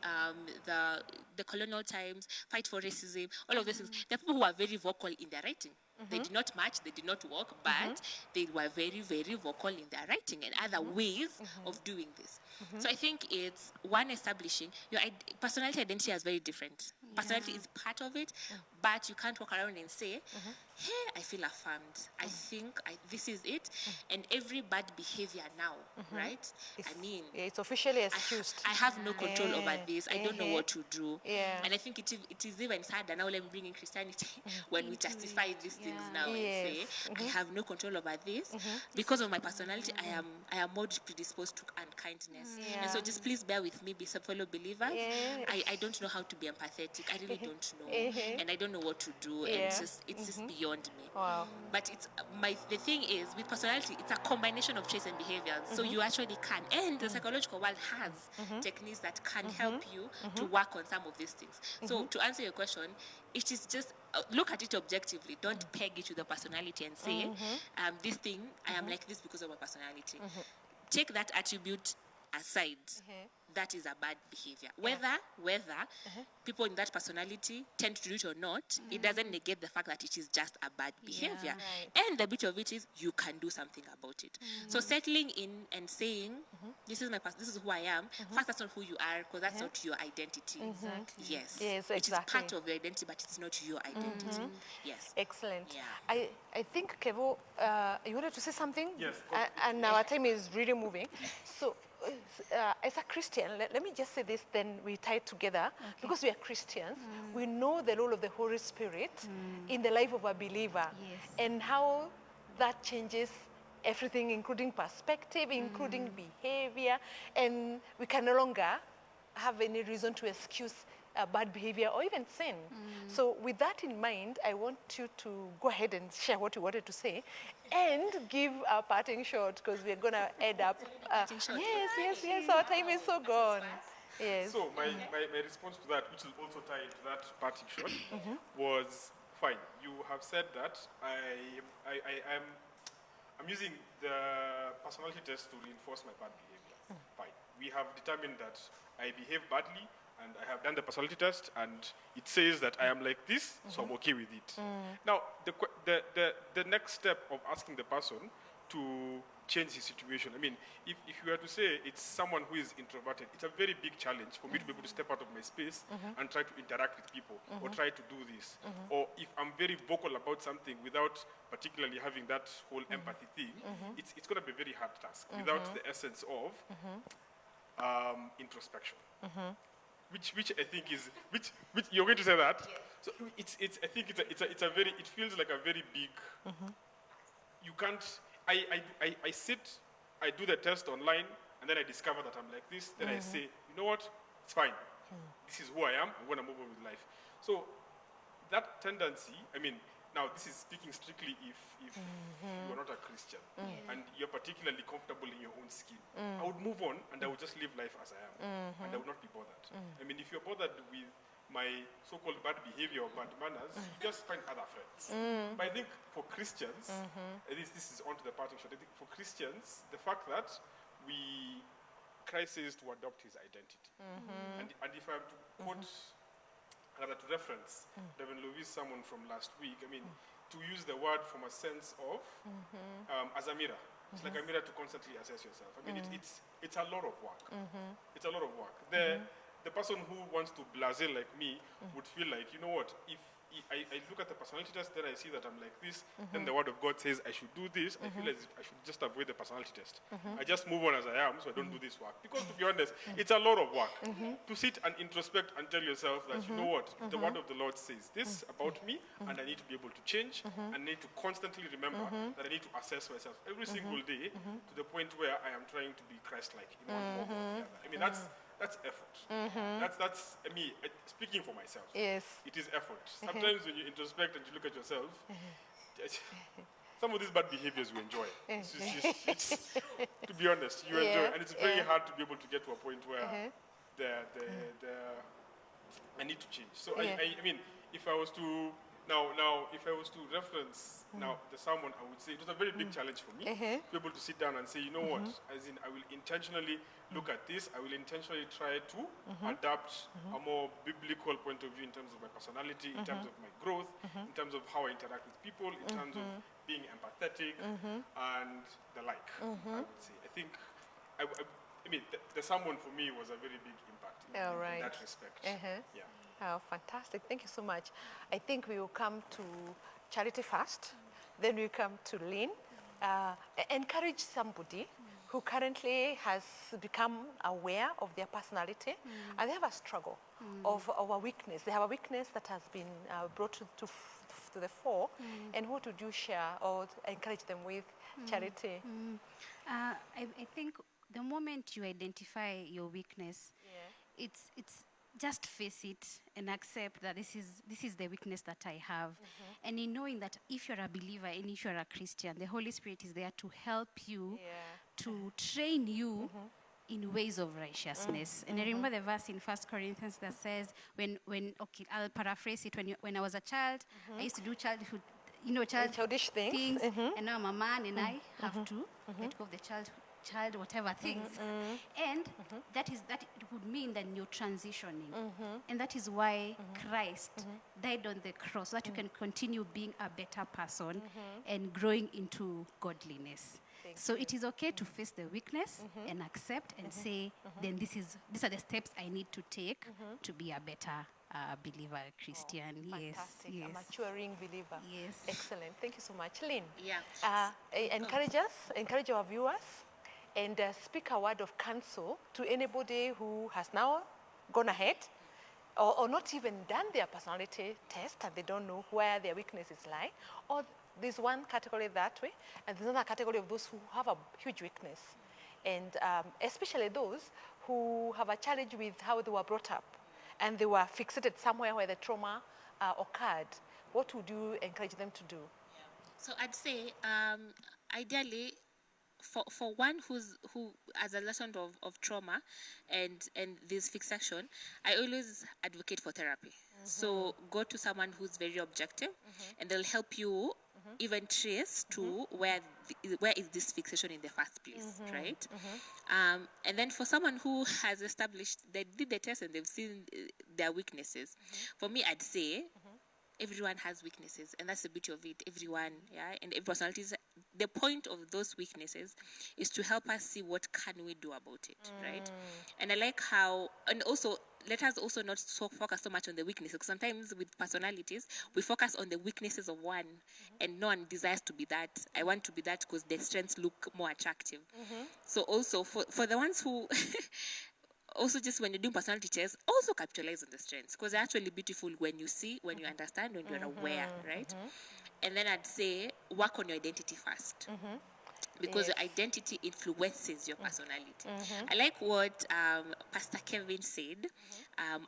the colonial times, fight for racism, all of those things, there are people who are very vocal in their writing. They did not march, they did not walk, but they were very, very vocal in their writing and other ways of doing this. So I think it's one, establishing your personality identity is very different. Personality is part of it, but you can't walk around and say, hey, I feel affirmed. I think this is it. And every bad behavior now, right?
It's officially excused.
I have no control over this. I don't know what to do. And I think it is even sadder now. Let me bring in Christianity when we justify these things now and say, I have no control over this because of my personality. I am more predisposed to unkindness. And so just please bear with me, be fellow believers. I don't know how to be empathetic. I really don't know, and I don't know what to do. And it's just beyond me.
Wow.
But the thing is, with personality, it's a combination of traits and behaviors. So you actually can, and the psychological world has techniques that can help you to work on some of these things. So to answer your question, it is just look at it objectively. Don't peg it to the personality and say, this thing, I am like this because of my personality. Take that attribute aside. That is a bad behavior. Whether people in that personality tend to do it or not, it doesn't negate the fact that it is just a bad behavior. And the bit of it is you can do something about it. So settling in and saying, this is who I am. First, that's not who you are, because that's not your identity. Yes,
exactly.
It is part of your identity, but it's not your identity. Yes.
Excellent.
Yeah.
I think, Kevo, you wanted to say something?
Yes.
And our time is really moving. So, as a Christian, let me just say this, then we tie it together. Because we are Christians, we know the role of the Holy Spirit in the life of a believer and how that changes everything, including perspective, including behavior, and we can no longer have any reason to excuse bad behavior or even sin. So with that in mind, I want you to go ahead and share what you wanted to say and give a parting shot, because we're going to end up. Yes, our time is so gone. Yes.
So my response to that, which will also tie into that parting shot, was fine. You have said that I'm using the personality test to reinforce my bad behavior. Fine. We have determined that I behave badly, and I have done the personality test, and it says that I am like this, so I'm okay with it. Now, the next step of asking the person to change his situation, I mean, if you were to say it's someone who is introverted, it's a very big challenge for me to be able to step out of my space and try to interact with people or try to do this. Or if I'm very vocal about something without particularly having that whole empathy thing, it's going to be a very hard task without the essence of introspection. Which I think is which you're going to say that. So I think it's a very, it feels like a very big. You can't. I sit, I do the test online, and then I discover that I'm like this. Then I say, you know what? It's fine. This is who I am. I'm going to move on with life. So that tendency. I mean, now this is speaking strictly if you're not a Christian and you're particularly comfortable in your own skin. I would move on and I would just live life as I am, and I would not be bothered. I mean, if you're bothered with my so-called bad behavior or bad manners, you just find other friends. But I think for Christians, at least this is on to the parting shot, I think for Christians, the fact that Christ says to adopt his identity. And if I am to quote, rather to reference Reverend Louis' sermon from last week, I mean, to use the word from a sense of, as a mirror. It's like a mirror to constantly assess yourself. I mean, it's a lot of work. It's a lot of work. The person who wants to blasé like me would feel like, you know what, if I look at the personality test, then I see that I'm like this, then the word of God says I should do this, I feel as if I should just avoid the personality test. I just move on as I am, so I don't do this work. Because to be honest, it's a lot of work to sit and introspect and tell yourself that, you know what, the word of the Lord says this about me, and I need to be able to change, and I need to constantly remember that I need to assess myself every single day to the point where I am trying to be Christ-like in one form or the other. I mean, that's effort. That's I mean, speaking for myself. Yes. It is effort. Sometimes when you introspect and you look at yourself, some of these bad behaviors we enjoy. It's, to be honest, you enjoy, and it's very hard to be able to get to a point where I need to change. So I mean, if I was to if I was to reference the sermon, I would say it was a very big challenge for me to be able to sit down and say, you know what, as in I will intentionally look at this, I will intentionally try to adapt a more biblical point of view in terms of my personality, in terms of my growth, in terms of how I interact with people, in terms of being empathetic and the like, I would say. I think, I mean, the sermon for me was a very big impact in that respect. Yeah.
Oh, fantastic. Thank you so much. I think we will come to Charity first, then we come to Lynn. Encourage somebody who currently has become aware of their personality and they have a struggle of a weakness. They have a weakness that has been brought to the fore. And what would you share or encourage them with, Charity?
I think the moment you identify your weakness, it's just face it and accept that this is the weakness that I have. And in knowing that if you're a believer and if you're a Christian, the Holy Spirit is there to help you, to train you in ways of righteousness. And I remember the verse in 1 Corinthians that says, okay, I'll paraphrase it, when I was a child, I used to do childish things. And now I'm a man and I have to let go of the child whatever things, and that would mean that you're transitioning, and that is why Christ died on the cross, so that you can continue being a better person and growing into godliness. So it is okay to face the weakness and accept and say, then these are the steps I need to take to be a better believer, Christian.
Fantastic.
Yes.
A maturing believer.
Yes.
Excellent. Thank you so much. Lynn, encourage our viewers and speak a word of counsel to anybody who has now gone ahead or not even done their personality test and they don't know where their weaknesses lie. Or there's one category that way, and there's another category of those who have a huge weakness. And especially those who have a challenge with how they were brought up and they were fixated somewhere where the trauma occurred. What would you encourage them to do?
So I'd say, ideally, for one who as a lesson of trauma and this fixation, I always advocate for therapy. So go to someone who's very objective, and they'll help you even trace to where is this fixation in the first place, right? And then for someone who has established, they did the test and they've seen their weaknesses, for me, I'd say, everyone has weaknesses, and that's the beauty of it. Everyone, and every personalities. The point of those weaknesses is to help us see what can we do about it, right? And I like how, and also let us also not focus so much on the weaknesses, because sometimes with personalities we focus on the weaknesses of one, and no one desires to be that. I want to be that because their strengths look more attractive. So also for the ones who also, just when you're doing personality tests, also capitalize on the strengths, because they're actually beautiful when you see, when you understand, when you're aware, right? And then I'd say work on your identity first, because your identity influences your personality. I like what Pastor Kevin said,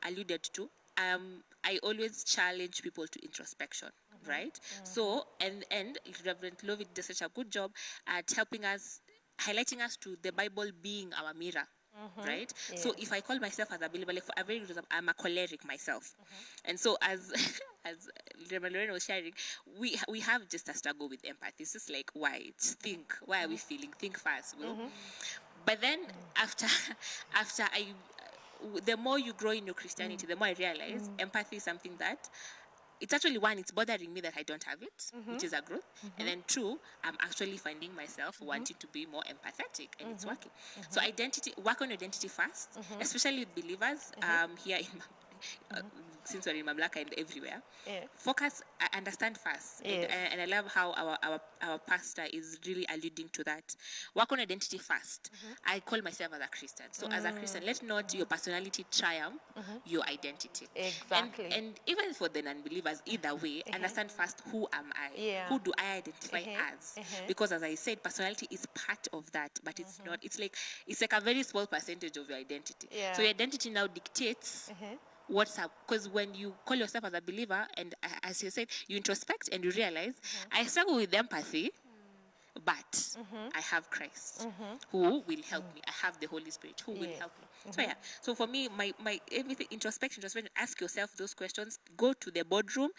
alluded to. I always challenge people to introspection, right? So, and Reverend Lovett does such a good job at helping us, highlighting us to the Bible being our mirror. Right? Yes. So if I call myself as a believer, like for a very good example, I'm a choleric myself. And so as Reverend Lorraine was sharing, we have just a struggle with empathy. It's just like, why? Just think. Why are we feeling? Think fast. But then after the more you grow in your Christianity, the more I realize empathy is something that, it's actually, one, it's bothering me that I don't have it, which is a growth. And then two, I'm actually finding myself wanting to be more empathetic, and it's working. So work on identity first, especially with believers here in since we're in Mamlaka and everywhere. Focus, understand first. And I love how our pastor is really alluding to that. Work on identity first. I call myself as a Christian. So as a Christian, let not your personality triumph your identity.
Exactly.
And even for the non-believers, either way, understand first, who am I? Who do I identify as? Because as I said, personality is part of that, but it's not. It's like a very small percentage of your identity. So your identity now dictates what's up, because when you call yourself as a believer, and as you said, you introspect and you realize, I struggle with empathy, but I have Christ who will help me. I have the Holy Spirit who will help me. So yeah, so for me, my everything, introspection, ask yourself those questions, go to the boardroom,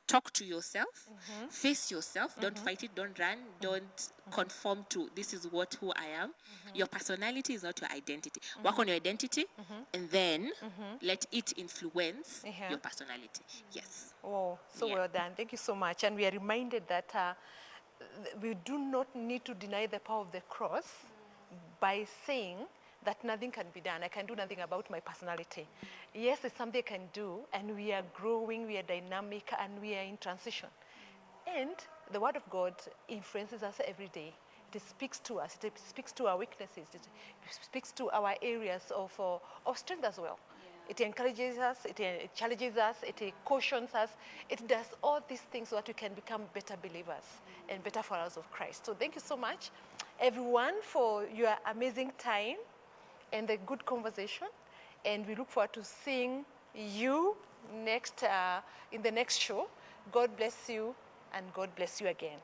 talk to yourself, face yourself, don't fight it, don't run, don't conform to this is who I am. Your personality is not your identity. Work on your identity and then let it influence your personality. Yes.
Oh, so
Yeah.
well done. Thank you so much. And we are reminded that we do not need to deny the power of the cross by saying that nothing can be done. I can do nothing about my personality. Yes, it's something I can do, and we are growing, we are dynamic, and we are in transition. And the Word of God influences us every day. It speaks to us. It speaks to our weaknesses. It speaks to our areas of strength as well. It encourages us, it challenges us, it cautions us. It does all these things so that we can become better believers and better followers of Christ. So thank you so much, everyone, for your amazing time and the good conversation. And we look forward to seeing you next in the next show. God bless you, and God bless you again.